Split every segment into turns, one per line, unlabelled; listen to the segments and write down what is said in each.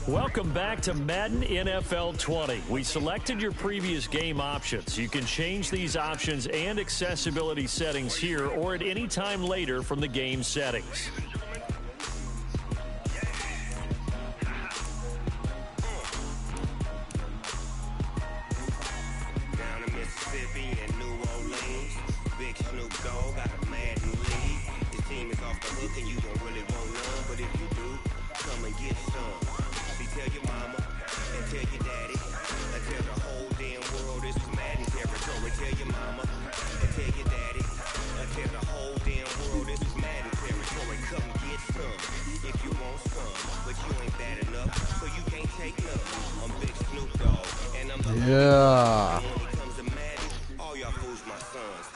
Welcome back to Madden NFL 20. We selected your previous game options. You can change these options and accessibility settings here or at any time later from the game settings.
Down in Mississippi and New Orleans, Big Snoop Dogg got a Madden lead. This team is off the hook and you don't really want none, but if you do, come and get some. Tell your mama and tell your daddy and tell the whole damn world this is Madden territory. Tell your mama and tell your daddy and tell the whole damn world this is Madden territory. Come get some if you want some, but you ain't bad enough, so you can't take none. I'm Big Snoop Dogg and I'm the when it comes to Madden, all y'all fools my sons.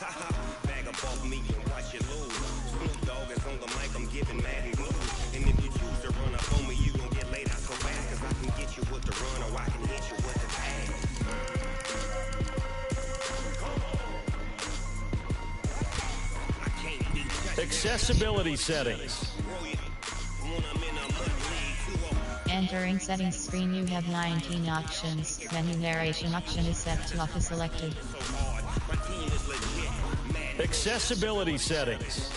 Bag up off me and watch you lose. Snoop Dogg is on the mic, I'm giving Madden blues, and if you choose to run up on me, you gon' get laid out so fast. I can get you with the run or I can hit you with the pass.
Accessibility settings.
Entering settings screen, you have 19 options. Menu narration option is set to auto selected.
Accessibility settings.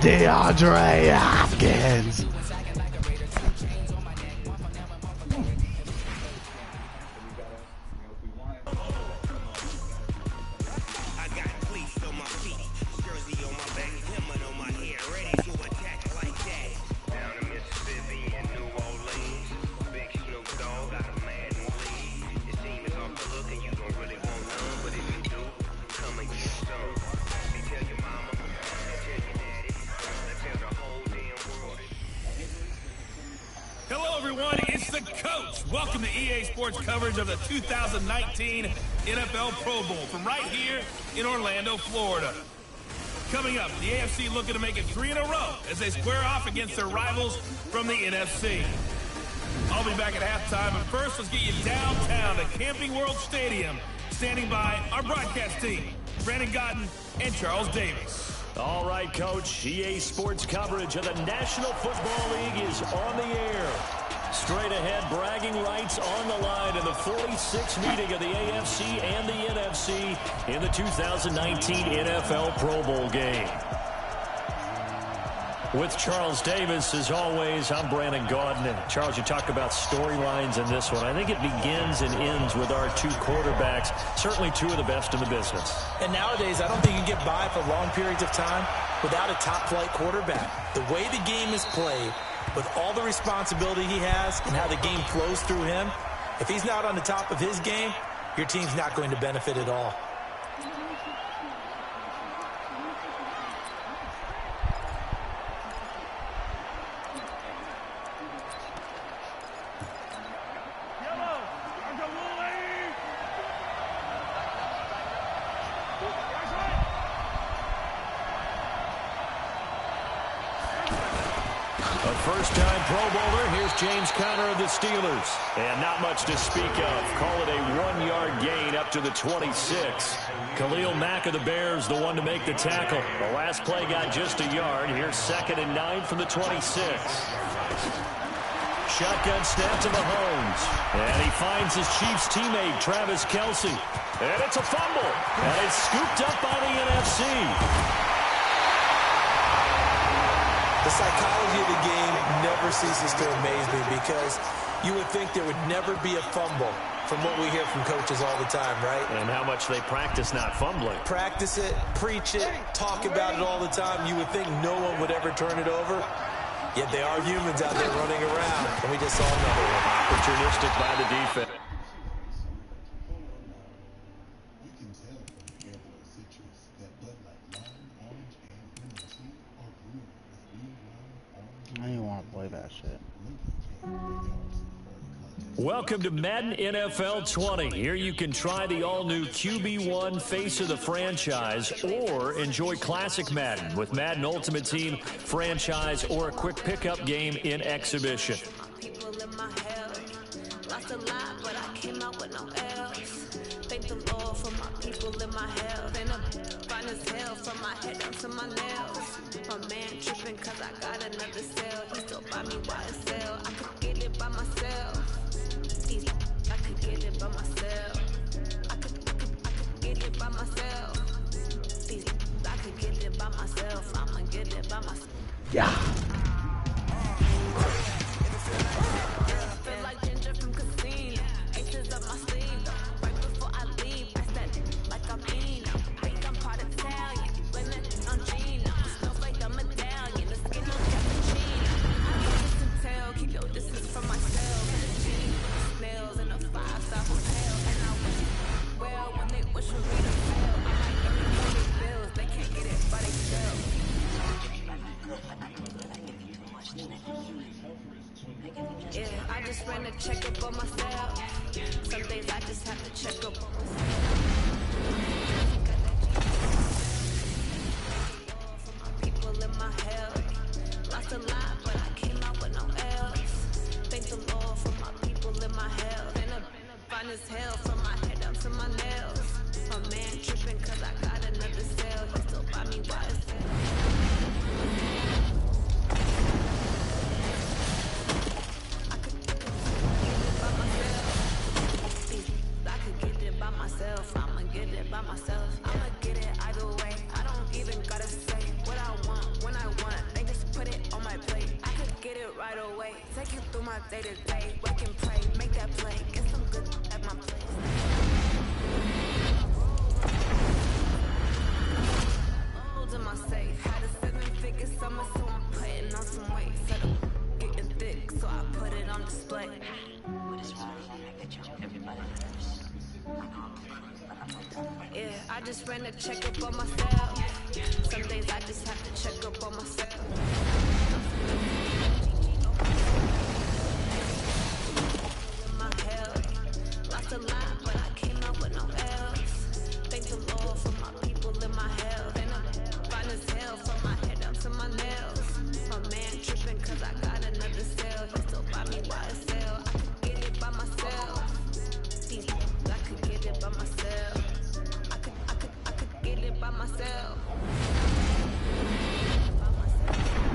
DeAndre Hopkins.
I got cleats on my feet, jersey on my back, helmet on my head, ready to attack like that. Down in Mississippi and New Orleans, Big Snoop Dogg got a Madden lead. This team is off the hook and you don't really want none, but if you do, come and get some. Tell your mama and tell your daddy and tell the whole damn world.
Hello, everyone. It's the coach. Welcome to EA Sports coverage of the 2019 NFL Pro Bowl from right here in Orlando, Florida. Coming up, the AFC looking to make it 3 in a row as they square off against their rivals from the NFC. I'll be back at halftime, but first, let's get you downtown to Camping World Stadium. Standing by our broadcast team, Brandon Gotten and Charles Davis.
All right, Coach. EA Sports coverage of the National Football League is on the air. Straight ahead, bragging rights on the line in the 46th meeting of the AFC and the NFC in the 2019 NFL Pro Bowl game. With Charles Davis, as always, I'm Brandon Gaudin. And Charles, you talk about storylines in this one. I think it begins and ends with our two quarterbacks, certainly two of the best in the business.
And nowadays, I don't think you can get by for long periods of time without a top-flight quarterback. The way the game is played, with all the responsibility he has and how the game flows through him, if he's not on the top of his game, your team's not going to benefit at all.
First-time Pro Bowler, here's James Conner of the Steelers. And not much to speak of. Call it a 1-yard gain up to the 26. Khalil Mack of the Bears, the one to make the tackle. The last play got just a yard. Here's 2nd and 9 from the 26. Shotgun snap to Mahomes. And he finds his Chiefs teammate, Travis Kelce. And it's a fumble. And it's scooped up by the NFC.
The psychology of the game never ceases to amaze me because you would think there would never be a fumble from what we hear from coaches all the time, right?
And how much they practice not fumbling.
Practice it, preach it, talk about it all the time. You would think no one would ever turn it over. Yet they are humans out there running around, and we just saw another one.
Opportunistic by the defense.
I didn't want to play that shit.
Welcome to Madden NFL 20. Here you can try the all-new QB1 face of the franchise or enjoy classic Madden with Madden Ultimate Team, franchise, or a quick pickup game in exhibition.
Thank the Lord for my people in my health. And I'm fine as hell from my head down to my nails. My man tripping cause I got another cell. He still buy me YSL. I could get it by myself. I could get it by myself. I could get it by myself. I could get it by myself. I'ma get it by myself.
Yeah.
Feel like ginger from casino. Aces up my sleeve though. Right before I leave, I said like I'm Eno. Think I'm part Italian. Blame that on Gino. Smells like a medallion. The skin on cappuccino. I can't listen tell. Keep your distance from myself. And the jeans with the snails in a 5-star hotel. And I wish well when they wish for me to fail. I might everybody bills. They can't get it by themselves. Yeah, I just ran a checkup on myself. Some days I just have to check up on myself. For my people in my health. Lost a lot, but I came out with no else. Thank the Lord for my people in my health. And I'm fine as hell from my head down to my nails. My man tripping cause I got another cell. He still buy me YSL. I'ma get it by myself. I'ma get it either way. I don't even gotta say what I want when I want. They just put it on my plate. I could get it right away. Take you through my day to day. Work and pray, make that play. Get some good at my place. Old in my safe. Had a 7-figure summer, so I'm putting on some weight. Set up getting thick, so I put it on display. What is wrong? Everybody knows. Yeah, I just ran a checkup on myself. Some days I just have to check up on myself. In my health, lost a lot, but I came out with no else. Thank the Lord for my people in my health. And I'm fine as hell from my head down to my nails. My man tripping cause I got another cell. He still buy me YSL. I could get it by myself. I could get it by myself. I could get it by myself. By myself.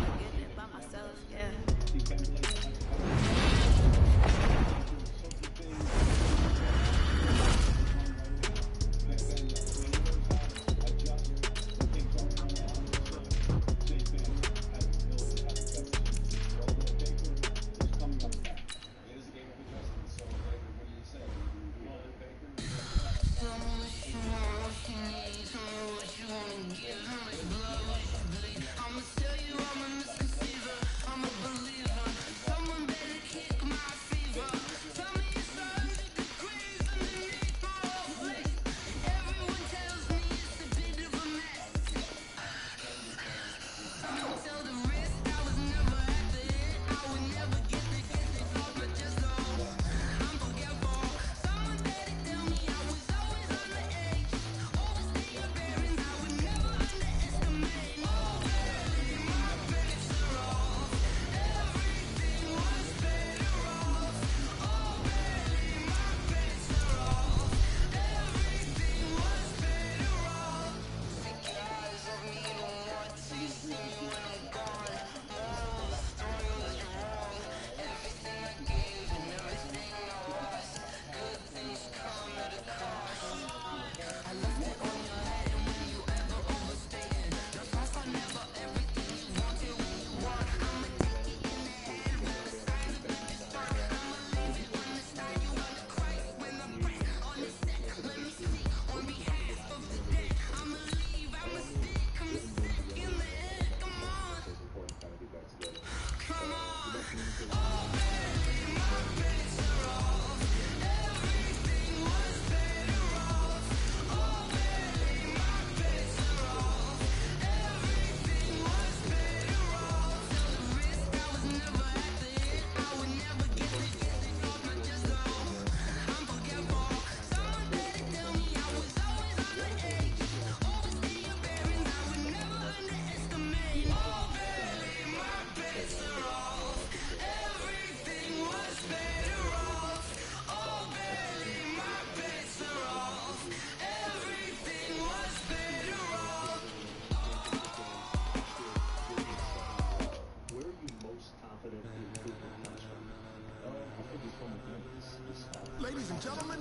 and gentlemen.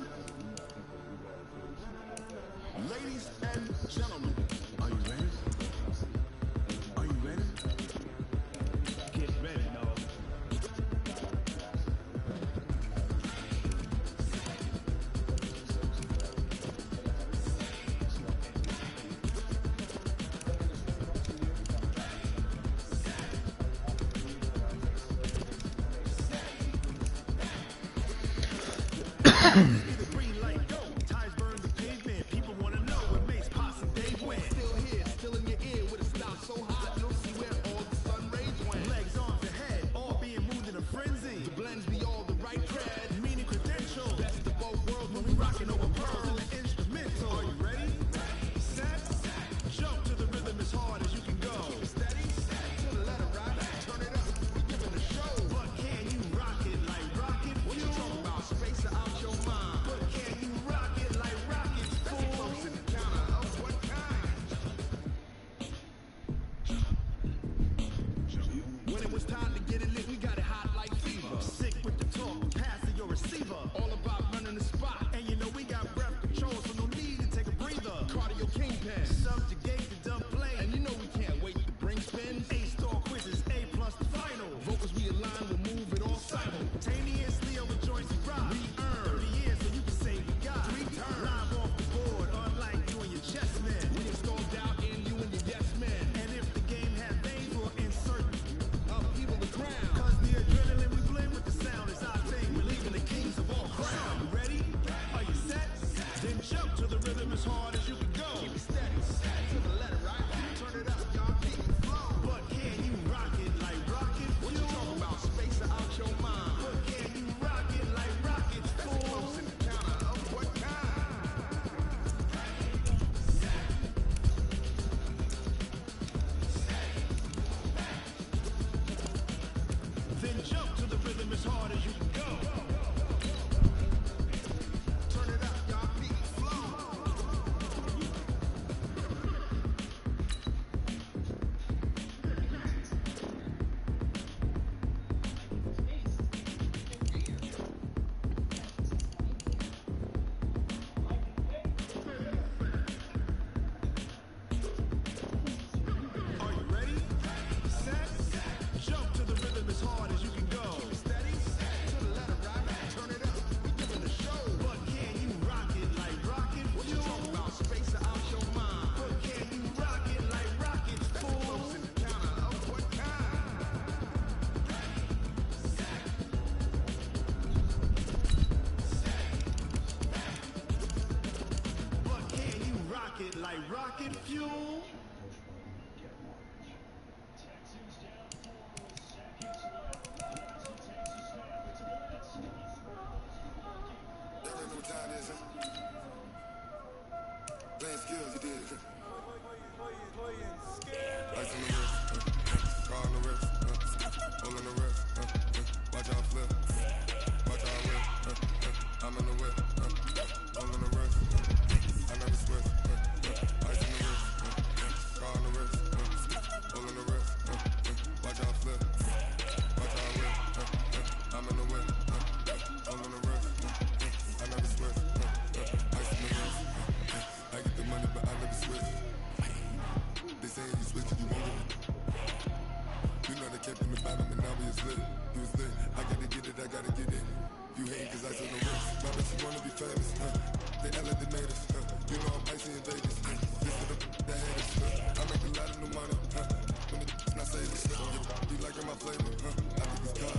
Ladies and gentlemen. Are you ready? Are you ready? Get ready, dog. Rocket fuel.
Playing skills, you did. Ice on the wrist, car on the wrist, hole in the wrist, watch out flip, watch out whip, I'm in the whip, hole in the wrist, I never switch, ice on the wrist, car on the wrist, hole in the wrist, watch out flip, watch out whip, I'm in the whip, hole in the wrist, I never switch, ice on the wrist. I get the money, but I never switch. They say you switch if you want it. You know they kept in the bottom and now we is lit. You was lit. I gotta get it, I gotta get it. You hate cause I took the risk. My bitch, you wanna be famous. They act like they made us. You know I'm icy in Vegas. This is the haters. I make a lot of new money. When the not say this. You liking my flavor. I think it's God.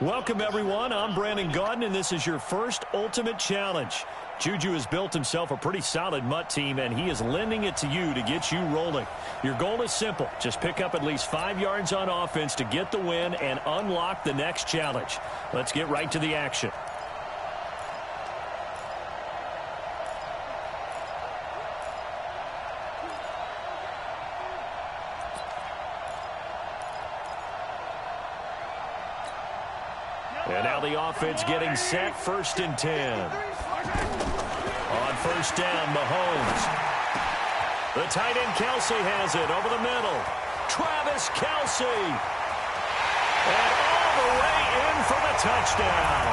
Welcome, everyone. I'm Brandon Gaudin, and this is your first Ultimate Challenge. Juju has built himself a pretty solid Mutt team, and he is lending it to you to get you rolling. Your goal is simple. Just pick up at least 5 yards on offense to get the win and unlock the next challenge. Let's get right to the action. And now the offense getting set, 1st and 10. On 1st down, Mahomes. The tight end Kelsey has it over the middle. Travis Kelsey. And all the way in for the touchdown.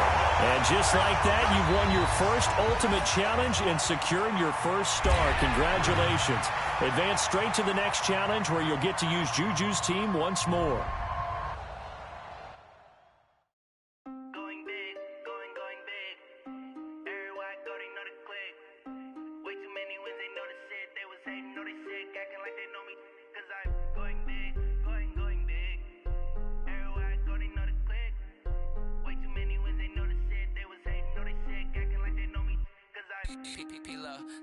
And just like that, you've won your first ultimate challenge and securing your first star. Congratulations. Advance straight to the next challenge where you'll get to use Juju's team once more.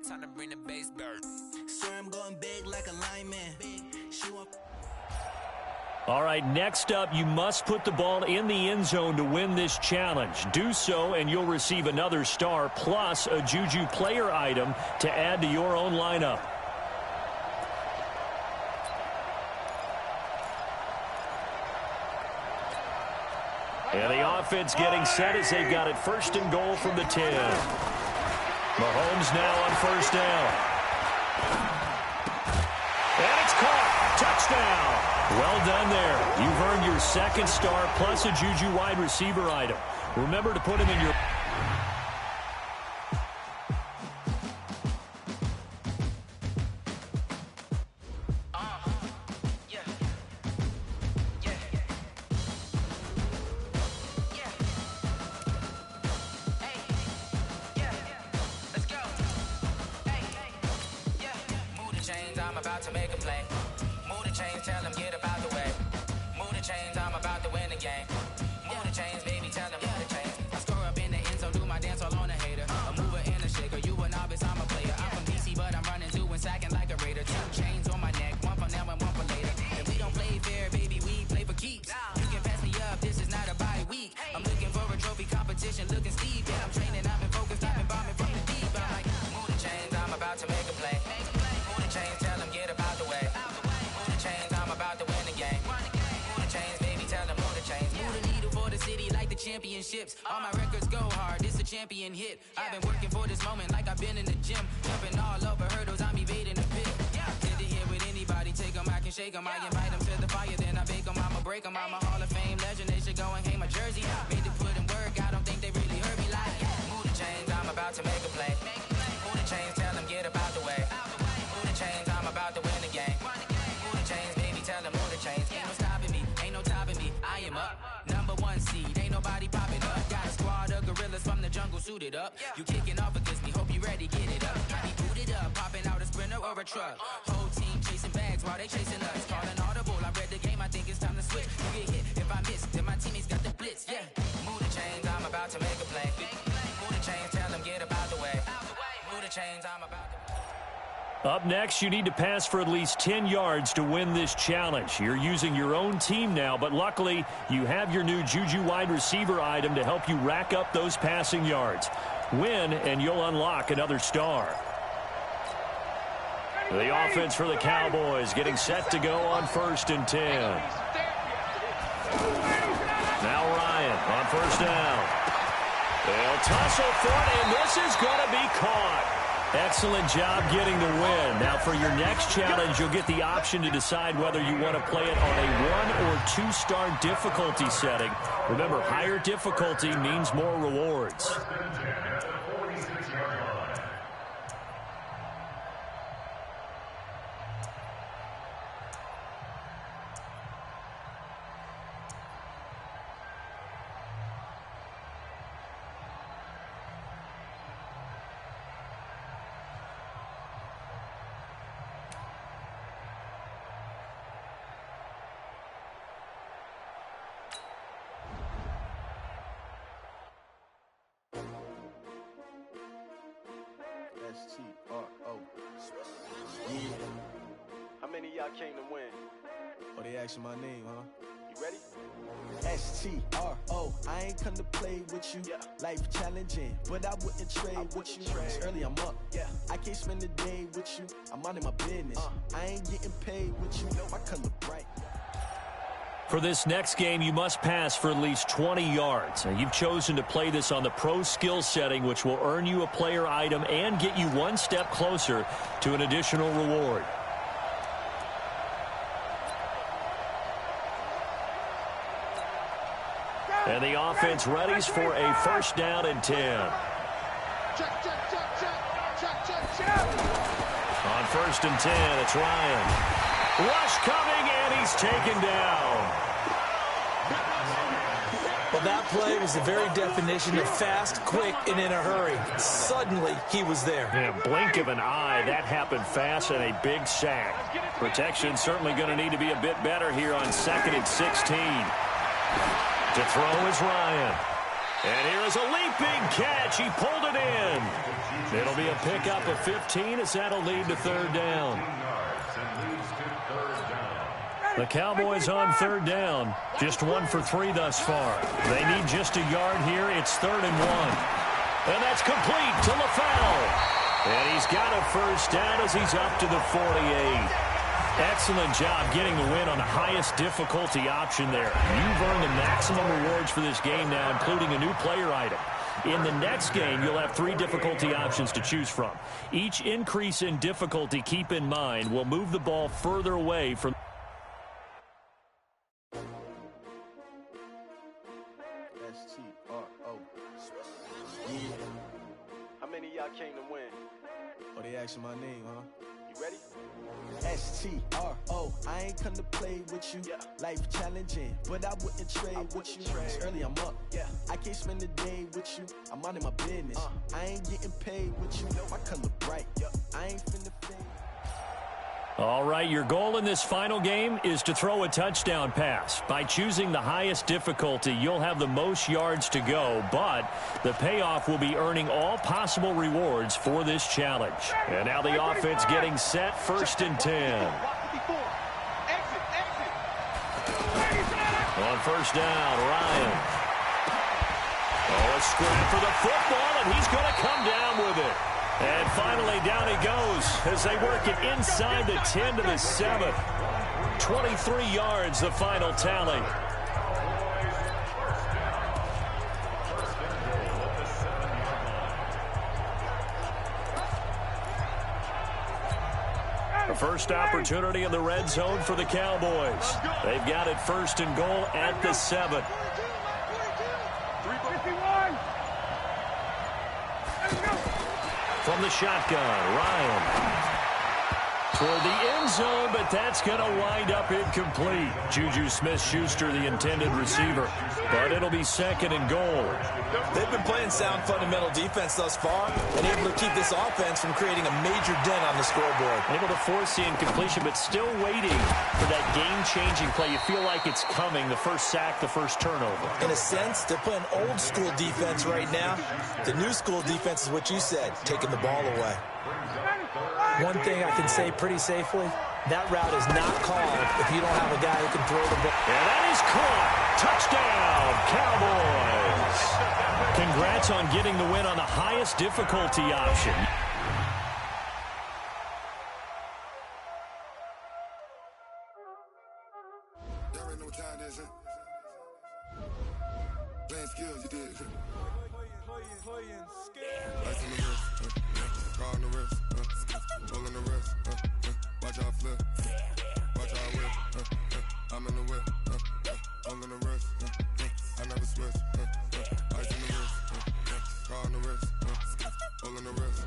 Time to bring the bass bird.
Swear I'm going big like a lineman.
All right, next up, you must put the ball in the end zone to win this challenge. Do so, and you'll receive another star plus a Juju player item to add to your own lineup. And the offense getting set as they've got it 1st and goal from the 10. Mahomes now on 1st down. And it's caught. Touchdown. Well done there. You've earned your 2nd star plus a Juju wide receiver item. Remember to put him in your...
I'm about to make a play. Move the chains, tell them get about the way. Move the chains, I'm about to win the game. Move the chains, baby, tell them move the chains. I score up in the end zone, do my dance all on a hater. A mover and a shaker, you a novice, I'm a player. I'm from DC, but I'm running through and sacking like a raider. 2 chains on my neck, one for now and one for later. And we don't play fair, baby, we play for keeps. You can pass me up, this is not a bye week. I'm looking for a trophy competition, looking steep. Yeah, I'm training, I've been focused, I've been bombing from the deep. I'm like, move the chains, I'm about to make a play. Move the chains, tell them get about the way. Move the chains, I'm about to win the game. Move the chains, baby, tell them move the chains. Move the needle for the city like the championships. All my records go hard, this a champion hit. I've been working for this moment like I've been in the gym. Jumping all over hurdles, I'm evading the pit. Tend to hit with anybody, take them, I can shake them. I invite them to the fire, then I bake them, I'ma break them. I'm a Hall of Fame legend, they should go and hang my jersey. Made to put in work, I don't think they really heard me like. Move the chains, I'm about to make a play. Move the chains, tell them get about the way. Move the chains, I'm about to win the game. Move the chains, baby, tell them move the chains. Ain't no stopping me, ain't no topping me. I am up, #1 seed, ain't nobody popping up. Got a squad of gorillas from the jungle suited up. You kicking off against me, hope you ready, get it up. I be booted up, popping out a sprinter or a truck. Whole team chasing bags while they chasing us. Calling audible, I read the game, I think it's time to switch. You get hit, if I miss, then my teammates got the blitz, yeah. Move the chains, I'm about to make a play. Move the chains, tell them get about the way. Move the chains, I'm about to...
Up next, you need to pass for at least 10 yards to win this challenge. You're using your own team now, but luckily, you have your new Juju wide receiver item to help you rack up those passing yards. Win, and you'll unlock another star. The offense for the Cowboys getting set to go on 1st and 10. Now Ryan on 1st down. They'll tussle for it, and this is going to be caught. Excellent job getting the win. Now for your next challenge, you'll get the option to decide whether you want to play it on a 1- or 2-star difficulty setting. Remember, higher difficulty means more rewards.
S-T-R-O. Yeah. How many of y'all came to win? Oh, they asking my name, huh? You ready? S-T-R-O. I ain't come to play with you. Yeah. Life challenging, but I wouldn't trade with you. It's early, I'm up. Yeah. I can't spend the day with you. I'm minding my business. I ain't getting paid with you. My color bright.
For this next game, you must pass for at least 20 yards. Now, you've chosen to play this on the pro skill setting, which will earn you a player item and get you one step closer to an additional reward. And the offense readies for a first down and 10. On first and 10, it's Ryan. Rush coming, and he's taken down.
Well, that play was the very definition of fast, quick, and in a hurry. Suddenly, he was there.
In a blink of an eye, that happened fast and a big sack. Protection certainly going to need to be a bit better here on 2nd and 16. To throw is Ryan. And here is a leaping catch. He pulled it in. It'll be a pickup of 15 as that'll lead to third down. The Cowboys on third down. Just 1 for 3 thus far. They need just a yard here. It's 3rd and 1. And that's complete to LaFell. And he's got a first down as he's up to the 48. Excellent job getting the win on the highest difficulty option there. You've earned the maximum rewards for this game now, including a new player item. In the next game, you'll have 3 difficulty options to choose from. Each increase in difficulty, keep in mind, will move the ball further away from...
S-T-R-O. Yeah. How many of y'all came to win? Oh, they asking my name, huh? You ready? S-T-R-O. I ain't come to play with you. Yeah. Life challenging, but I wouldn't trade with you. It's early, I'm up. Yeah. I can't spend the day with you. I'm minding my business. I ain't getting paid with you. My color bright. Yeah. I ain't finna fade.
All right, your goal in this final game is to throw a touchdown pass. By choosing the highest difficulty, you'll have the most yards to go, but the payoff will be earning all possible rewards for this challenge. And now the offense getting set, 1st and 10. On first down, Ryan. Oh, a scrap for the football, and he's going to come down with it. And finally, down he goes as they work it inside the 10 to the 7. 23 yards, the final tally. The first opportunity in the red zone for the Cowboys. They've got it 1st and goal at the 7. From the shotgun, Ryan. Toward the end zone, but that's going to wind up incomplete. Juju Smith-Schuster, the intended receiver. But it'll be 2nd and goal.
They've been playing sound fundamental defense thus far and able to keep this offense from creating a major dent on the scoreboard.
Able to force the incompletion, but still waiting for that game-changing play. You feel like it's coming, the first sack, the first turnover.
In a sense, they're playing old-school defense right now. The new-school defense is what you said, taking the ball away.
One thing I can say pretty safely, that route is not called if you don't have a guy who can throw the ball.
And that is caught. Touchdown, Cowboys. Congrats on getting the win on the highest difficulty option.
There ain't no time, there's a playing skills, you did. Lights on the wrist, car on the wrist, roll on the wrist, watch out flip, watch out whip, I'm in the whip, roll on the wrist, I never switch, ice on the wrist, car on the wrist, roll on the wrist,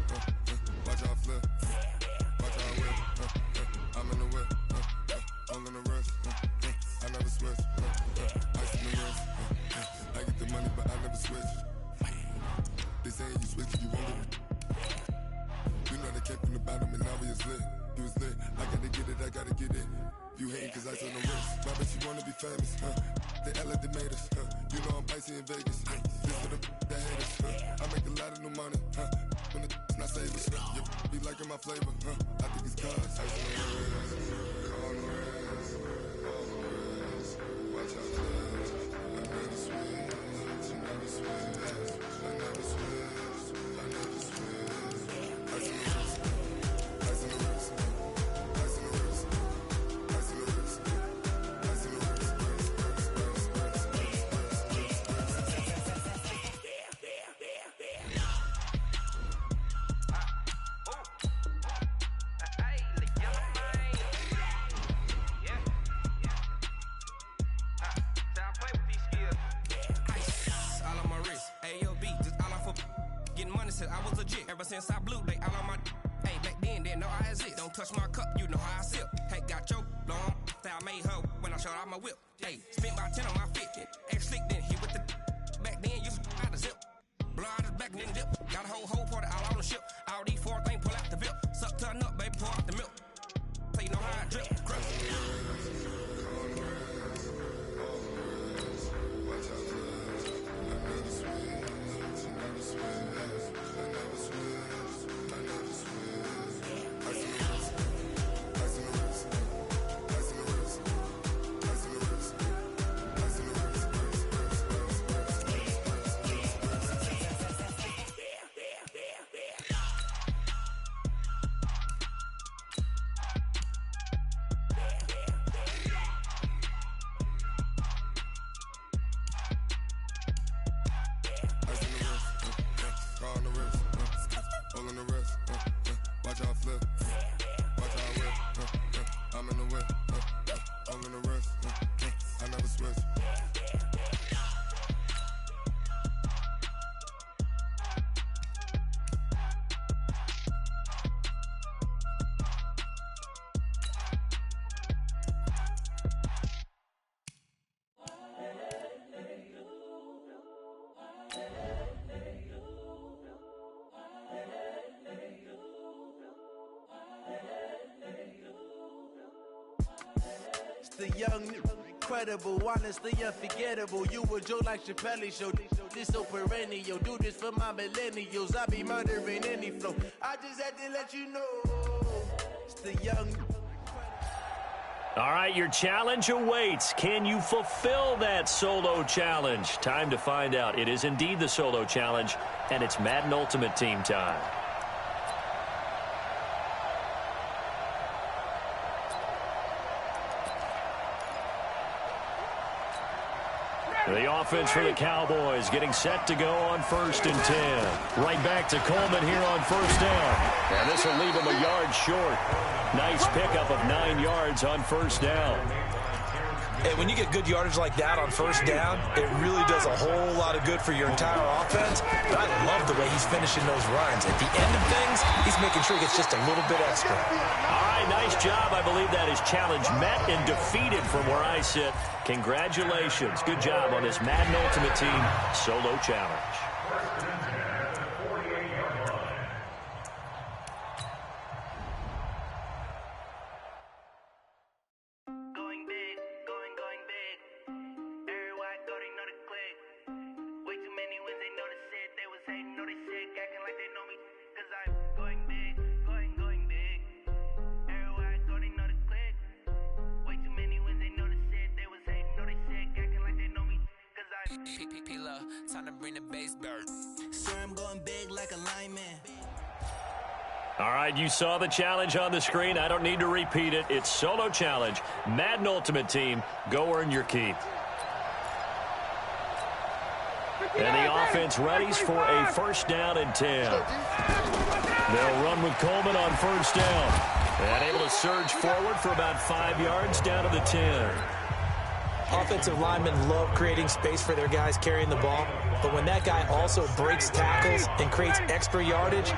watch out flip, watch out whip, I'm in the whip, roll on the wrist, I never switch, ice on the wrist, I get the money but I never switch. They say you switch if you won't get it. You know they came from the bottom and now we is lit. You was lit, I gotta get it, I gotta get it. You hating cause I on the wrist. Why bet you wanna be famous, They elevated us, You know I'm icy in Vegas, This for the that hate us, I make a lot of new money, When the not savors. You be liking my flavor, I think it's cause. Ice on the wrist, on the wrist, on the wrist. Watch out, cuz I never switch, I never switch, I never switch, I never switch. Ice on the wrist, ice on the wrist, ice on the wrist, ice on the wrist, ice on the wrist.
I was legit ever since I blew they all on my. Hey, back then didn't know I exist. Don't touch my cup, you know how I sip. Hey, got your long style made her when I showed out my whip. Hey, spent about 10 on my fit. X slick then hit with the. Back then used to out the zip. Blow out his back and then dip. Got a whole party all on the ship. All these four things pull out the VIP. Suck turn up, baby, pour out the milk. So you know how I drip. Crush.
Watch out, cuz I never switch, I never switch. I never switch, I never switch. Ice in the wrist, ice in the wrist, ice in the wrist, ice in the wrist, ice in the wrist, on the wrist, all on the wrist, watch out flip, watch out whip, I'm in the whip, all on the wrist, I never switch.
The young, incredible, honestly unforgettable. You a Joe like Chappelle show. This so perennial. Do this for my millennials. I be murdering any flow. I just had to let you know. It's the young.
All right, your challenge awaits. Can you fulfill that solo challenge? Time to find out. It is indeed the solo challenge, and it's Madden Ultimate Team time. The offense for the Cowboys getting set to go on 1st and 10. Right back to Coleman here on 1st down. And this will leave him a yard short. Nice pickup of 9 yards on 1st down.
Hey, when you get good yardage like that on 1st down, it really does a whole lot of good for your entire offense. But I love the way he's finishing those runs. At the end of things, he's making sure he gets just a little bit extra.
All right, nice job. I believe that is challenge met and defeated from where I sit. Congratulations. Good job on this Madden Ultimate Team solo challenge.
Time to bring the base bird. Sir, I'm going big like a lineman.
All right, you saw the challenge on the screen. I don't need to repeat it. It's solo challenge. Madden Ultimate Team, go earn your keep. And the offense readies for a 1st down and 10. They'll run with Coleman on 1st down. And able to surge forward for about 5 yards down to the 10.
Offensive linemen love creating space for their guys carrying the ball, but when that guy also breaks tackles and creates extra yardage,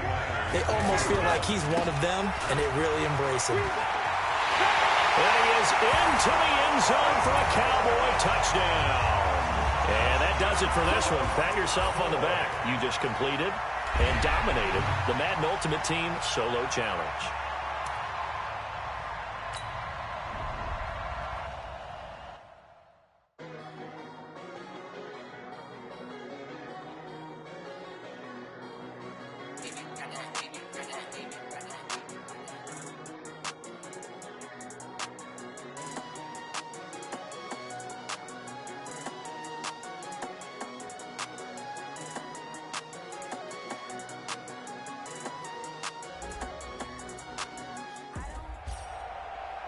they almost feel like he's one of them, and they really embrace it.
And he is into the end zone for a Cowboy touchdown. And that does it for this one. Pat yourself on the back. You just completed and dominated the Madden Ultimate Team Solo Challenge.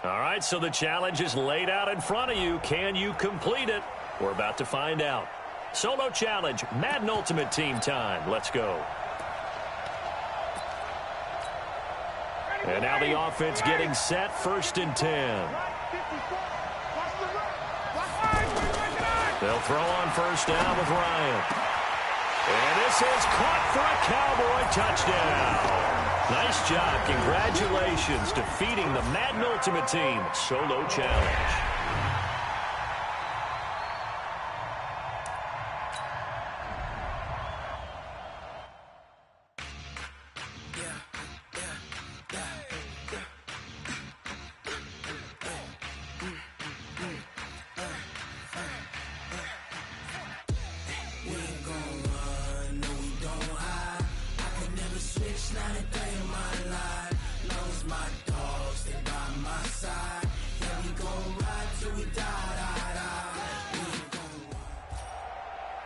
All right, so the challenge is laid out in front of you. Can you complete it? We're about to find out. Solo challenge, Madden Ultimate Team time. Let's go. And now the offense getting set, 1st and 10. They'll throw on 1st down with Ryan. And this is caught for a Cowboy touchdown. Nice job. Congratulations, defeating the Madden Ultimate Team Solo Challenge.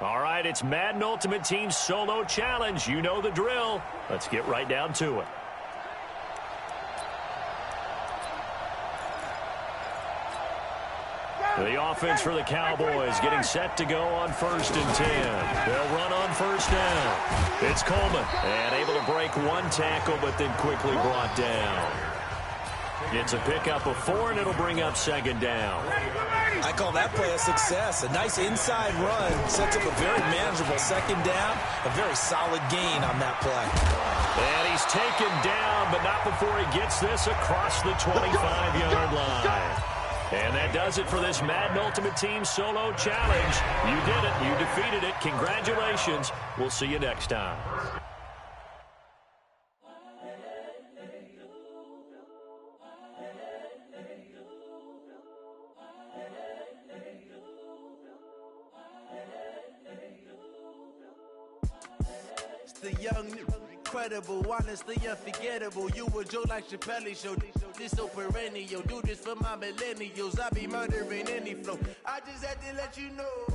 All right, it's Madden Ultimate Team Solo Challenge. You know the drill. Let's get right down to it. The offense for the Cowboys getting set to go on 1st and 10. They'll run on 1st down. It's Coleman, and able to break one tackle, but then quickly brought down. It's a pickup of 4, and it'll bring up 2nd down.
I call that play a success. A nice inside run sets up a very manageable 2nd down. A very solid gain on that play.
And he's taken down, but not before he gets this across the 25-yard line. And that does it for this Madden Ultimate Team Solo Challenge. You did it. You defeated it. Congratulations. We'll see you next time.
The young, incredible, honestly unforgettable. You a joke like Chappelle Show. This so perennial. Do this for my millennials. I be murdering any flow. I just had to let you know.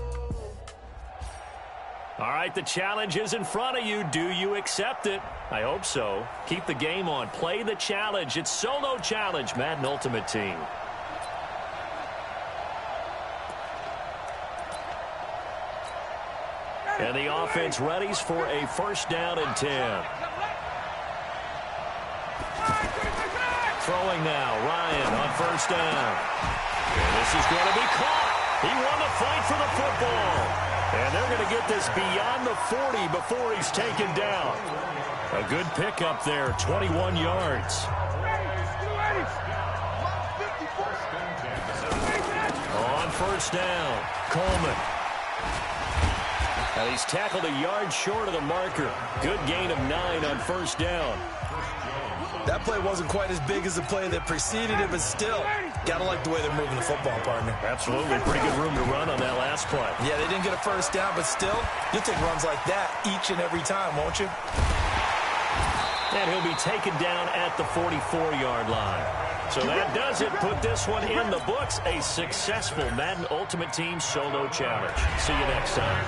All right, the challenge is in front of you. Do you accept it? I hope so. Keep the game on. Play the challenge. It's Solo Challenge, Madden Ultimate Team. And the offense readies for a 1st down and 10. Throwing now, Ryan on 1st down. And this is going to be caught. He won the fight for the football. And they're going to get this beyond the 40 before he's taken down. A good pickup there, 21 yards. On 1st down, Coleman. And he's tackled a yard short of the marker. Good gain of 9 on 1st down.
That play wasn't quite as big as the play that preceded it, but still, gotta like the way they're moving the football, partner.
Absolutely. Pretty good room to run on that last play.
Yeah, they didn't get a 1st down, but still, you'll take runs like that each and every time, won't you?
And he'll be taken down at the 44-yard line. So that does it. Put this one in the books. A successful Madden Ultimate Team Solo Challenge. See you next time.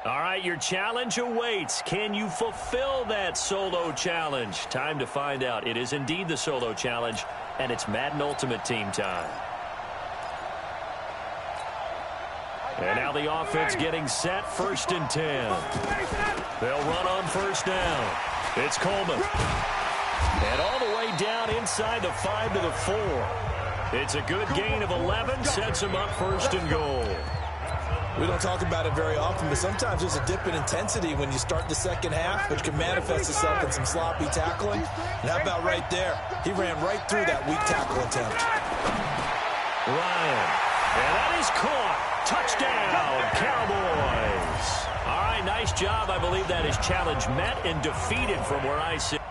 All right, your challenge awaits. Can you fulfill that solo challenge? Time to find out. It is indeed the solo challenge, and it's Madden Ultimate Team time. And now the offense getting set, 1st and 10. They'll run on 1st down. It's Coleman. And all the way down inside the 5 to the 4. It's a good gain of 11, sets him up 1st and goal.
We don't talk about it very often, but sometimes there's a dip in intensity when you start the 2nd half, which can manifest itself in some sloppy tackling. And how about right there? He ran right through that weak tackle attempt.
Ryan. And that is caught. Touchdown, Cowboys. All right, nice job. I believe that is challenge met and defeated from where I sit.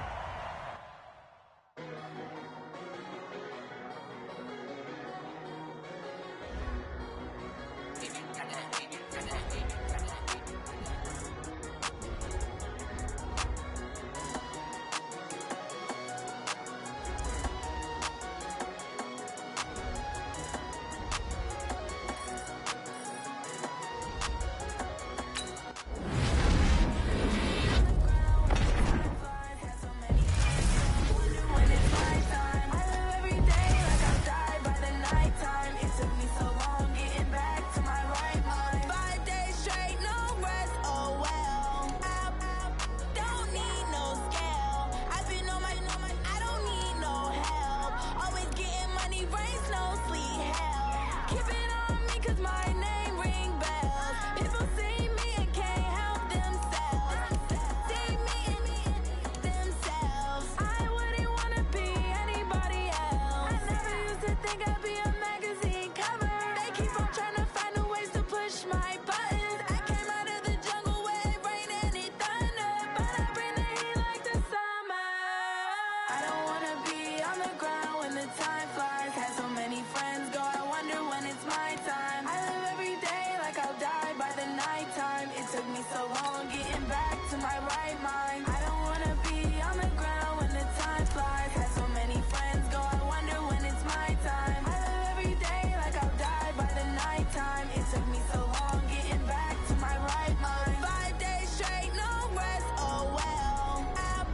to my right mind. I don't wanna be on the ground when the time flies. Had so many friends go, I wonder when it's my time. I live every day like I'll die by the nighttime. It took me so long getting back to my right mind. 5 days straight, no rest, oh well. I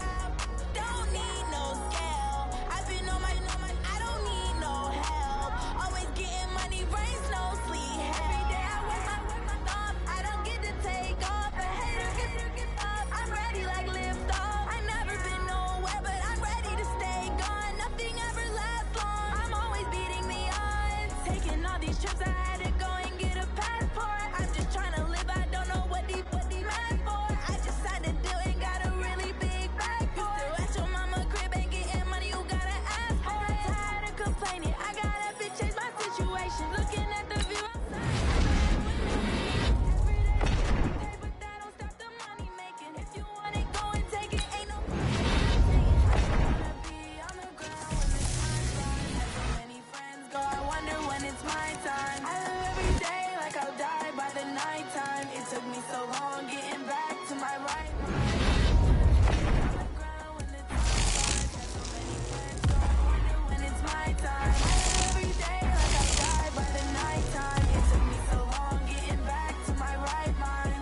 don't need no scale. I've been on my, I don't need no help. Always getting money, rain, snow, sleet, every day I work my thumb. I don't get to take off. A hater get up. I'm ready like lift off. I never been nowhere, but I'm ready to stay gone. Nothing ever lasts long. I'm always beating the odds. Taking all these trips, I had to go and get a passport. I'm just trying to live. I don't know what these mad for. I just had to do it. Got a really big bag for it. Still at your mama crib, ain't getting money. You gotta ask for it. I'm tired of complaining. I gotta fit change my situation. Looking at the view outside. But that don't stop the money making. If you want it, go and take it. Ain't no wanna be on the ground when the time flies. Had so many friends go, I wonder when it's my time. I live every day like I'll die by the nighttime. It took me so long getting back to my right mind. On the ground when the time flies. Had so many friends go, I wonder when it's my time. I live every day like I'll die by the nighttime. It took me so long getting back to my right mind.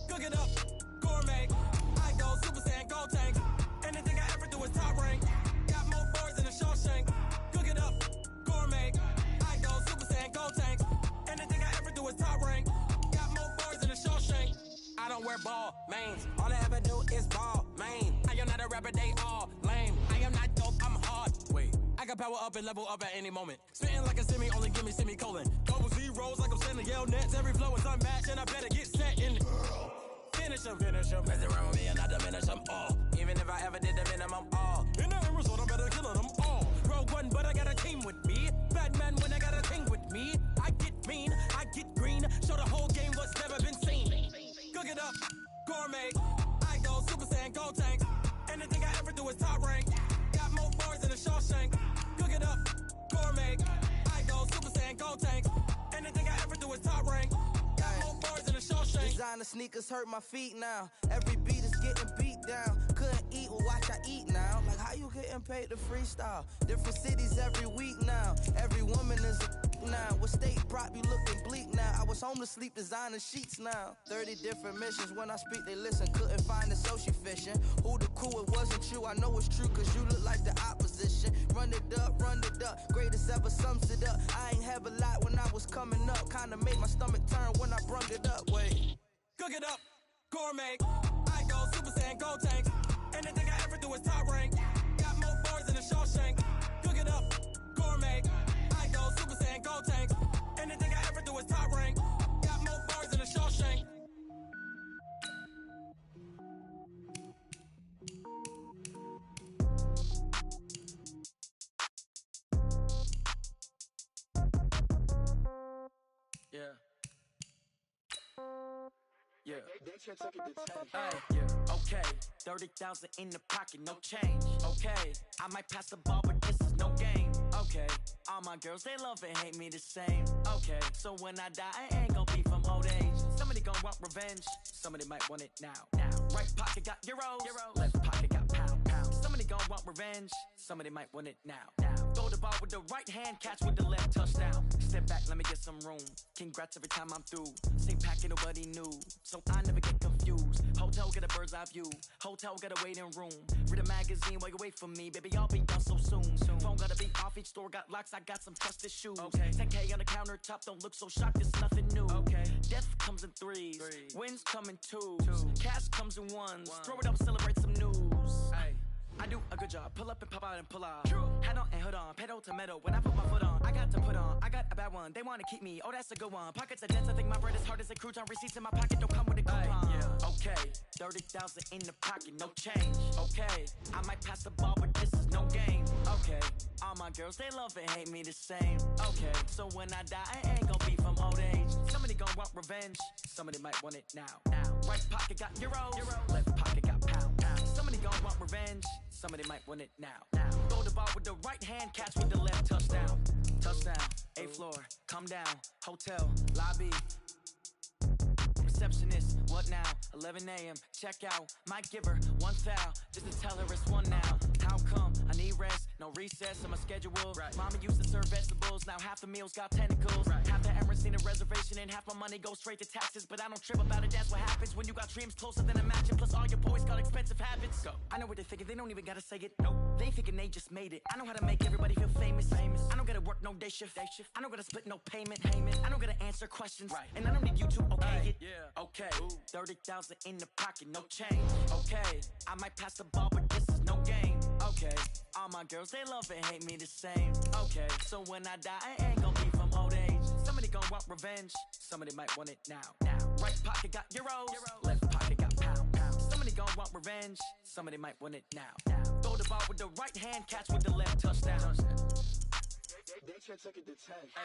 Cook it up, gourmet. I go Super Saiyan, gold tank. Anything I ever do is top rank. Got more boys than a Shawshank. Cook it up, gourmet. I go Super Saiyan, gold tank. Anything I ever do is top rank. Got more boys than a Shawshank. I don't wear ball mains. All I ever do is ball main. I am not a rapper, they all lame. I am not dope, I'm hard. Wait, I can power up and level up at any moment. Spitting like a semi, only give me semicolon. Double zeros like I'm sending yell nets. Every flow is unmatched and I better get set in. Finish them. Mess around with me and I diminish them all. Even if I ever did the minimum all. In the end result, I'm better killing them all. Rogue one, but I got a team with me. Batman when I got a thing with me. I get mean, I get green. Show the whole game what's never been seen. Cook it up, gourmet. I go Super Saiyan, gold tank. Anything I ever do is top rank. Got more boys than a Shawshank. Cook it up, gourmet. I go Super Saiyan, gold tank. Anything I ever do is top rank. Got more boys than a Shawshank.
Designer sneakers hurt my feet now. Every beat is getting beat down. Couldn't eat, well watch I eat now. Like how you getting paid to freestyle? Different cities every week now. Every woman is a now. What state prop you looking bleak now? I was home to sleep designer sheets now. 30 different missions. When I speak they listen. Couldn't find it so she fishing. Who the crew, it wasn't you. I know it's true cause you look like the opposition. Run it up. Greatest ever sums it up. I ain't have a lot when I was coming up. Kinda made my stomach turn when I brung it up. Wait.
Cook it up, gourmet. I go Super Saiyan, gold tank. Anything I ever do is top rank. Got more boys than a Shawshank. Cook it up, gourmet. I go Super Saiyan, gold tank. Anything I ever do is top rank. Got more boys than a Shawshank. Yeah. Yeah. Yeah. Okay. 30,000 in the pocket, no change. Okay. I might pass the ball, but this is no game. Okay. All my girls, they love and hate me the same. Okay. So when I die, I ain't gonna be from old age. Somebody gonna want revenge. Somebody might want it now. Right pocket got euros. Left pocket got pound. Somebody gonna want revenge. Somebody might want it now. Throw the ball with the right hand, catch with the left, touchdown. Step back, let me get some room. Congrats every time I'm through. Same packet, nobody knew. So I never get confused. Hotel get a bird's eye view. Hotel get a waiting room. Read a magazine while you wait for me. Baby, I'll be done so soon. Phone gotta be off, each store got locks. I got some trusted shoes. 10K on the countertop, don't look so shocked, it's nothing new. Death comes in threes. Wins come in twos. Cash comes in ones. Throw it up, celebrate some news. I do a good job, pull up and pop out and pull out. Hat on and hood on, pedal to metal. When I put my foot on, I got to put on. I got a bad one, they wanna keep me. Oh, that's a good one. Pockets are dense, I think my bread is hard as a crouton. Receipts in my pocket don't come with a coupon. Okay, 30,000 in the pocket, no change. Okay, I might pass the ball, but
no game. Okay, all my girls, they love and hate me the same. Okay, so when I die, I ain't gonna be from old age. Somebody gon' want revenge, somebody might want it now. Right pocket got euros, left pocket got pound. Somebody gon' want revenge, somebody might want it now. Throw the ball with the right hand, catch with the left, touchdown. Touchdown, 8th floor, come down, hotel, lobby. Receptionist, what now? 11 a.m. check out. Might give her one foul just to tell her it's one now. How come? I need rest, no recess on my schedule. Mama used to serve vegetables, now half the meals got tentacles. Half the Emirates need a reservation and half my money goes straight to taxes. But I don't trip about it, that's what happens when you got dreams closer than a matching. Plus all your boys got expensive habits. Go. I know what they're thinking, they don't even gotta say it. Nope. They thinking they just made it. I know how to make everybody feel famous. I don't gotta work no day shift. I don't gotta split no payment. I don't gotta answer questions. And I don't need you to okay it. Okay, 30,000 in the pocket, no change. Okay, I might pass the ball, but this is no game. Okay, all my girls, they love and hate me the same. Okay, so when I die, I ain't gonna be from old age. Somebody gon' want revenge, somebody might want it now. Right pocket got euros, left pocket got pound. Somebody gon' want revenge, somebody might want it now. Throw the ball with the right hand, catch with the left, touchdown.
They can't take it to 10. Hey.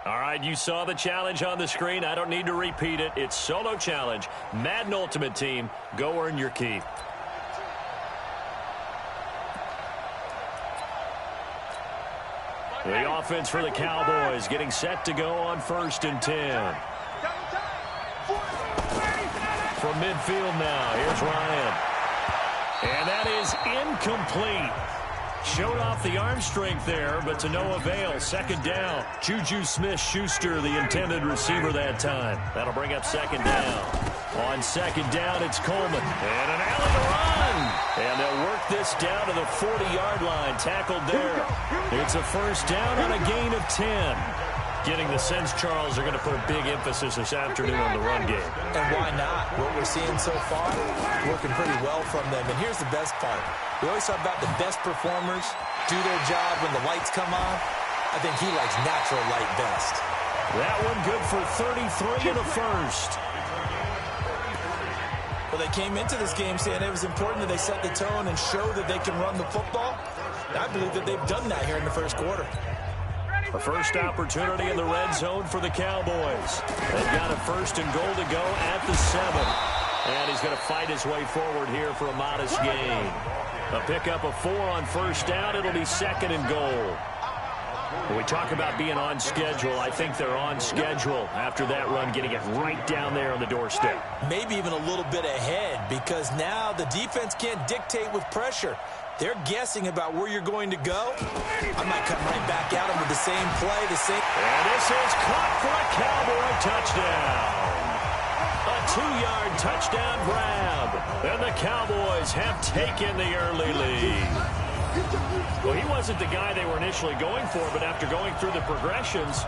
All right, you saw the challenge on the screen. I don't need to repeat it. It's solo challenge. Madden Ultimate Team. Go earn your keep. The offense for the Cowboys getting set to go on 1st and 10. From midfield now, here's Ryan. And that is incomplete. Showed off the arm strength there, but to no avail. 2nd down. Juju Smith-Schuster, the intended receiver that time. That'll bring up 2nd down. On 2nd down, it's Coleman. And an alley to run. And they'll work this down to the 40-yard line. Tackled there. It's a 1st down on a gain of 10. Getting the sense, Charles, are going to put a big emphasis this afternoon on the run game.
And why not? What we're seeing so far, working pretty well from them. And here's the best part. We always talk about the best performers do their job when the lights come on. I think he likes natural light best.
That one good for 33 in the 1st.
Well, they came into this game saying it was important that they set the tone and show that they can run the football. And I believe that they've done that here in the 1st quarter.
A first opportunity in the red zone for the Cowboys. They've got a 1st and goal to go at the 7. And he's going to fight his way forward here for a modest gain. A pickup of 4 on 1st down. It'll be 2nd and goal. When we talk about being on schedule, I think they're on schedule after that run, getting it right down there on the doorstep.
Maybe even a little bit ahead, because now the defense can't dictate with pressure. They're guessing about where you're going to go. I might come right back at them with the same play, the same.
And this is caught for a Cowboy touchdown. A 2-yard touchdown grab. And the Cowboys have taken the early lead. Well, he wasn't the guy they were initially going for, but after going through the progressions,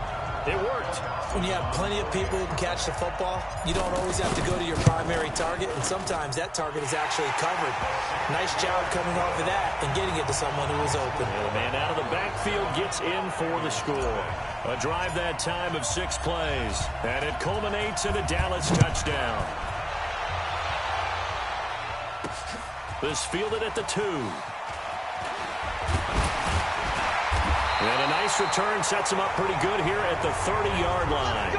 it worked.
When you have plenty of people who can catch the football, you don't always have to go to your primary target, and sometimes that target is actually covered. Nice job coming off of that and getting it to someone who was open.
And the man out of the backfield gets in for the score. A drive that time of 6 plays, and it culminates in a Dallas touchdown. This fielded at the 2. And a nice return sets him up pretty good here at the 30-yard line.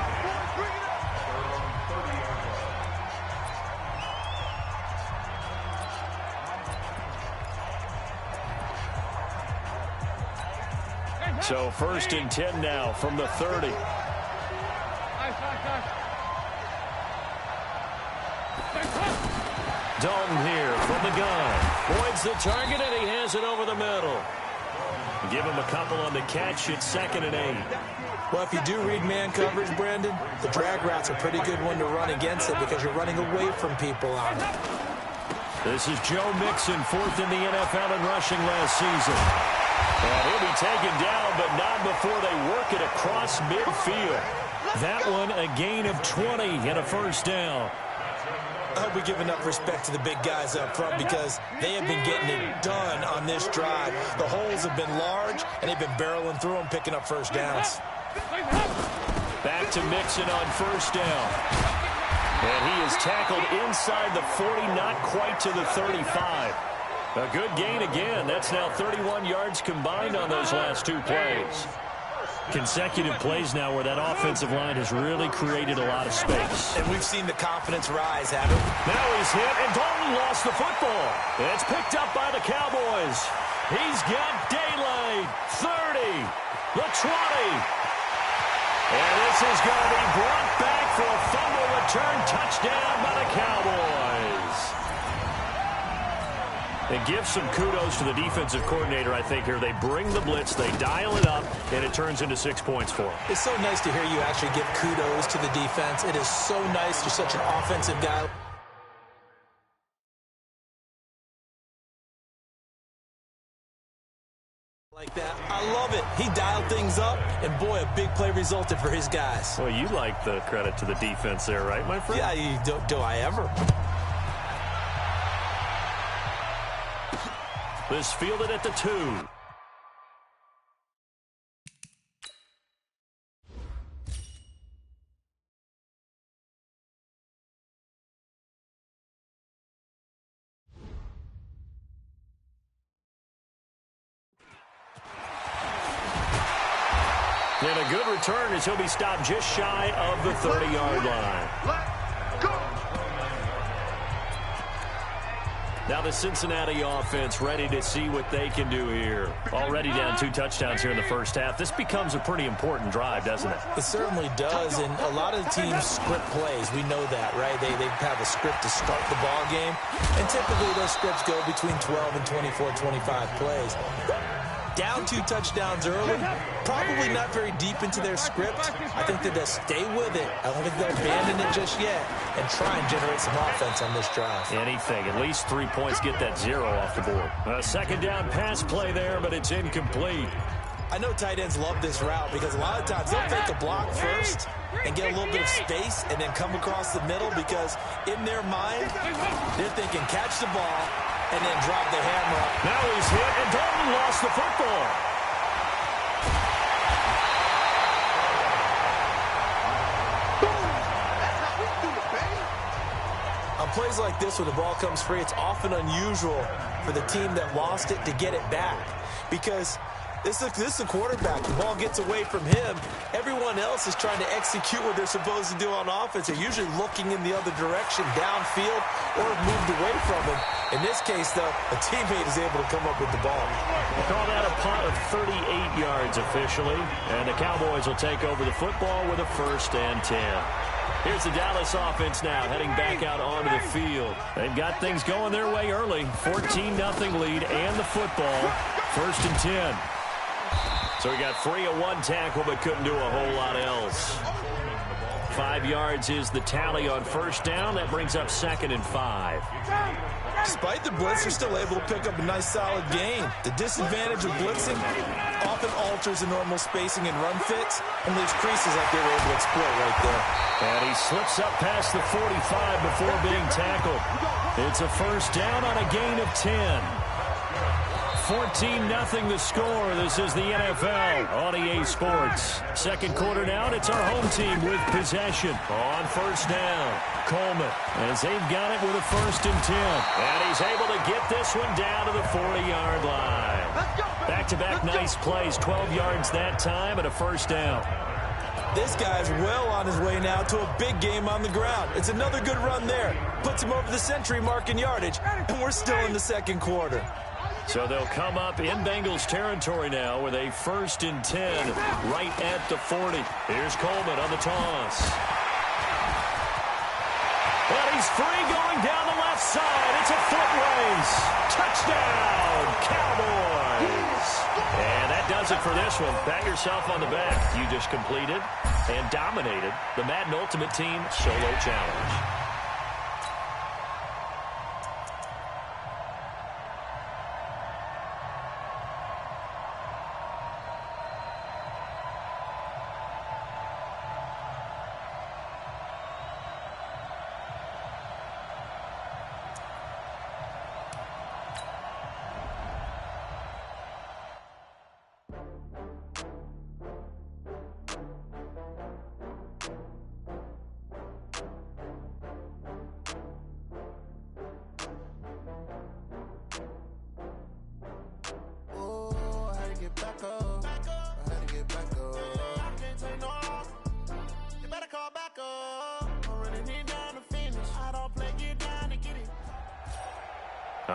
So 1st and 10 now from the 30. Dalton here from the gun. Boyd's the target, and he has it over the middle. Give him a couple on the catch. It's 2nd and 8.
Well, if you do read man coverage, Brandon, the drag route's a pretty good one to run against it because you're running away from people on it.
This is Joe Mixon, 4th in the NFL in rushing last season. And he'll be taken down, but not before they work it across midfield. That one, a gain of 20 and a first down.
I hope we give enough respect to the big guys up front because they have been getting it done on this drive. The holes have been large, and they've been barreling through them, picking up first downs.
Back to Mixon on first down. And he is tackled inside the 40, not quite to the 35. A good gain again. That's now 31 yards combined on those last 2 plays. Consecutive plays now where that offensive line has really created a lot of space.
And we've seen the confidence rise, haven't we?
Now he's hit, and Dalton lost the football. It's picked up by the Cowboys. He's got daylight. 30, the 20. And this is going to be brought back for a fumble return touchdown by the Cowboys. And give some kudos to the defensive coordinator, I think, here. They bring the blitz, they dial it up, and it turns into 6 points for them.
It's so nice to hear you actually give kudos to the defense. It is so nice. You're such an offensive guy. Like that. I love it. He dialed things up, and boy, a big play resulted for his guys.
Well, you like the credit to the defense there, right, my friend?
Yeah, do I ever?
This fielded at the 2. And a good return as he'll be stopped just shy of the 30-yard line. Now the Cincinnati offense ready to see what they can do here. Already down 2 touchdowns here in the first half. This becomes a pretty important drive, doesn't it?
It certainly does, and a lot of the teams script plays. We know that, right? They have a script to start the ball game, and typically those scripts go between 12 and 24, 25 plays. Down 2 touchdowns early, probably not very deep into their script. I think that they'll stay with it. I don't think they'll abandon it just yet and try and generate some offense on this drive.
Anything, at least 3 points, get that 0 off the board. A second down pass play there, but it's incomplete.
I know tight ends love this route because a lot of times they'll take a block first and get a little bit of space and then come across the middle because in their mind, they're thinking catch the ball and then drop the hammer up.
Now he's hit, and Dalton lost the football.
On plays like this where the ball comes free, it's often unusual for the team that lost it to get it back because this is a quarterback. The ball gets away from him. Everyone else is trying to execute what they're supposed to do on offense. They're usually looking in the other direction, downfield, or moved away from him. In this case, though, a teammate is able to come up with the ball.
We'll call that a punt of 38 yards officially, and the Cowboys will take over the football with a 1st and 10. Here's the Dallas offense now, heading back out onto the field. They've got things going their way early. 14-0 lead and the football. 1st and 10. So he got free of 1 tackle, but couldn't do a whole lot else. 5 yards is the tally on 1st down. That brings up 2nd and 5.
Despite the blitz, they're still able to pick up a nice solid gain. The disadvantage of blitzing often alters the normal spacing and run fits and leaves creases like they were able to exploit right there.
And he slips up past the 45 before being tackled. It's a 1st down on a gain of 10. 14-0 the score. This is the NFL on EA Sports. Second quarter now, and it's our home team with possession on 1st down. Coleman, as they've got it with a 1st and 10. And he's able to get this one down to the 40-yard line. Back-to-back nice plays, 12 yards that time and a 1st down.
This guy's well on his way now to a big game on the ground. It's another good run there. Puts him over the century mark in yardage, and we're still in the second quarter.
So they'll come up in Bengals territory now with a 1st and 10 right at the 40. Here's Coleman on the toss. And he's free going down the left side. It's a foot race. Touchdown, Cowboys. And that does it for this one. Pat yourself on the back. You just completed and dominated the Madden Ultimate Team Solo Challenge.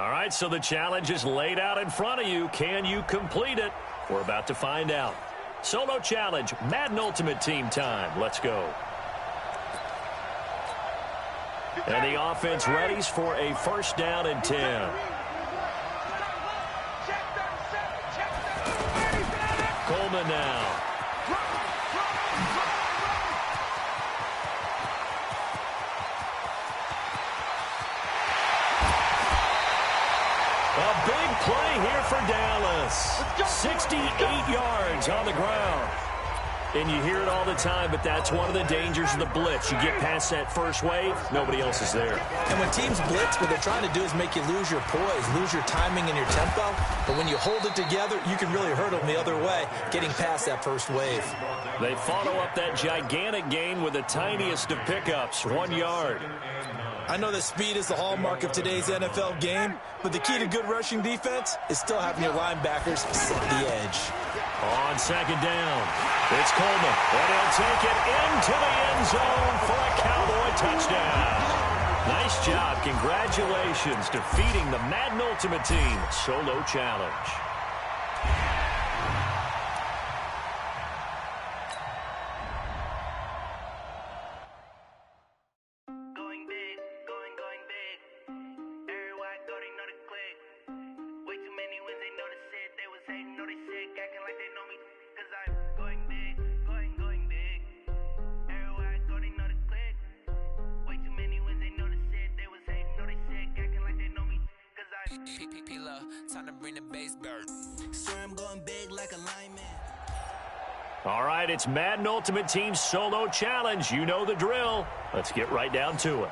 All right, so the challenge is laid out in front of you. Can you complete it? We're about to find out. Solo challenge, Madden Ultimate Team time. Let's go. And the offense readies for a first down and 10. Coleman now. A big play here for Dallas. 68 yards on the ground. And you hear it all the time, but that's one of the dangers of the blitz. You get past that first wave, nobody else is there.
And when teams blitz, what they're trying to do is make you lose your poise, lose your timing and your tempo. But when you hold it together, you can really hurt them the other way, getting past that first wave.
They follow up that gigantic gain with the tiniest of pickups, 1 yard.
I know that speed is the hallmark of today's NFL game, but the key to good rushing defense is still having your linebackers set the edge.
On second down, it's Coleman, and he'll take it into the end zone for a Cowboy touchdown. Nice job. Congratulations, defeating the Madden Ultimate Team solo challenge. All right, it's Madden Ultimate Team Solo Challenge. You know the drill. Let's get right down to it.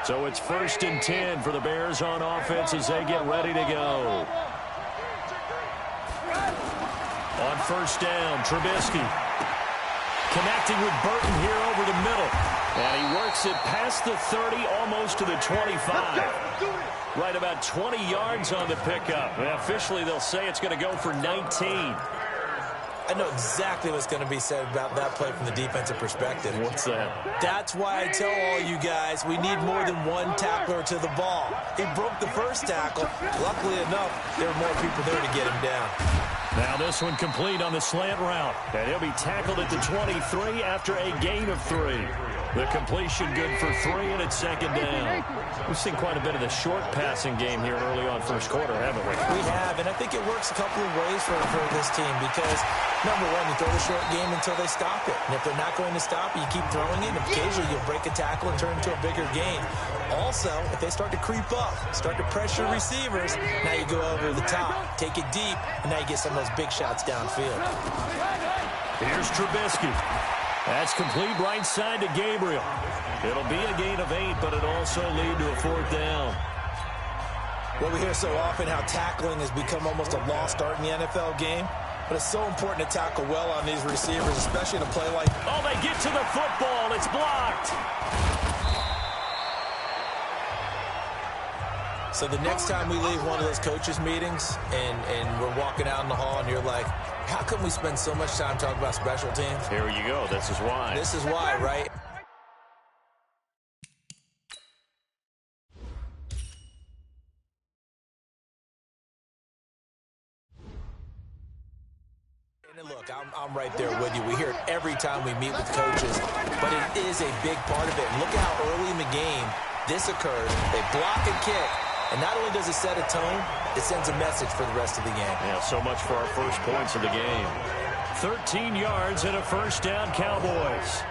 So it's 1st and 10 for the Bears on offense as they get ready to go. On first down, Trubisky connecting with Burton here over the middle. And he works it past the 30, almost to the 25. Right about 20 yards on the pickup. And officially, they'll say it's going to go for 19.
I know exactly what's going to be said about that play from the defensive perspective.
What's that?
That's why I tell all you guys we need more than one tackler to the ball. He broke the first tackle. Luckily enough, there were more people there to get him down.
Now this one complete on the slant route. And he'll be tackled at the 23 after a gain of 3. The completion good for 3, and it's second down. We've seen quite a bit of the short passing game here early on first quarter, haven't we?
We have, and I think it works a couple of ways for this team because, number one, you throw the short game until they stop it. And if they're not going to stop it, you keep throwing it, and occasionally you'll break a tackle and turn it into a bigger gain. Also, if they start to creep up, start to pressure receivers, now you go over the top, take it deep, and now you get some of those big shots downfield.
Here's Trubisky. That's complete right side to Gabriel. It'll be a gain of 8, but it'll also lead to a 4th down.
Well, we hear so often how tackling has become almost a lost art in the NFL game. But it's so important to tackle well on these receivers, especially in a play like...
Oh, they get to the football. It's blocked.
So the next time we leave one of those coaches' meetings and we're walking out in the hall and you're like, how come we spend so much time talking about special teams?
Here you go. This is why.
This is why, right? And look, I'm right there with you. We hear it every time we meet with coaches, but it is a big part of it. And look at how early in the game this occurs. They block and kick. And not only does it set a tone, it sends a message for the rest of the game.
Yeah, so much for our first points of the game. 13 yards and a first down, Cowboys.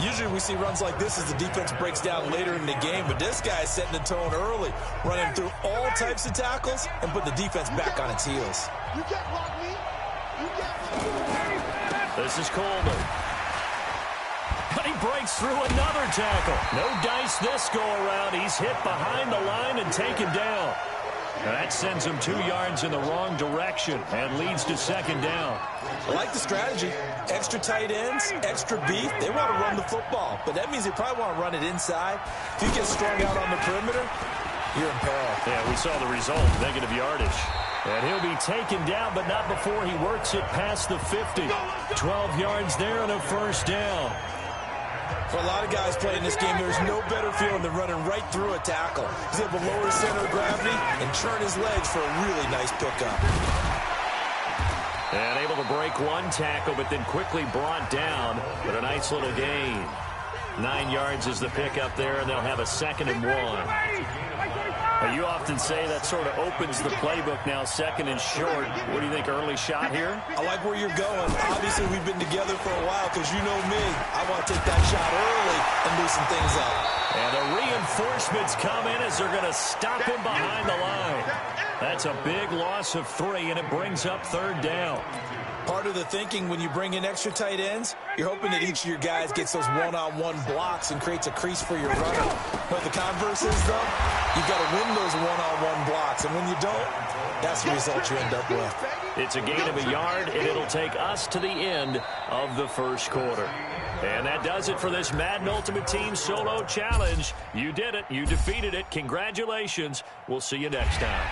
Usually we see runs like this as the defense breaks down later in the game, but this guy is setting the tone early, running through all types of tackles and put the defense back on its heels.
This is Coleman. But he breaks through another tackle. No dice this go-around. He's hit behind the line and taken down. That sends him 2 yards in the wrong direction and leads to second down.
I like the strategy. Extra tight ends, extra beef. They want to run the football, but that means they probably want to run it inside. If you get strung out on the perimeter, you're in peril.
Yeah, we saw the result, negative yardage. And he'll be taken down, but not before he works it past the 50. 12 yards there and a first down.
For a lot of guys playing this game, there's no better feeling than running right through a tackle. He's able to lower his center of gravity and turn his legs for a really nice pickup.
And able to break one tackle, but then quickly brought down with a nice little gain. 9 yards is the pickup there, and they'll have a 2nd and 1. You often say that sort of opens the playbook now, 2nd and short. What do you think, early shot here?
I like where you're going. Obviously, we've been together for a while because you know me. I want to take that shot early and loosen things up.
And the reinforcements come in as they're going to stop him behind the line. That's a big loss of 3, and it brings up 3rd down.
Part of the thinking when you bring in extra tight ends, you're hoping that each of your guys gets those one-on-one blocks and creates a crease for your runner. But the converse is, though, you've got to win those one-on-one blocks. And when you don't, that's the result you end up with.
It's a gain of a yard, and it'll take us to the end of the first quarter. And that does it for this Madden Ultimate Team Solo Challenge. You did it. You defeated it. Congratulations. We'll see you next time.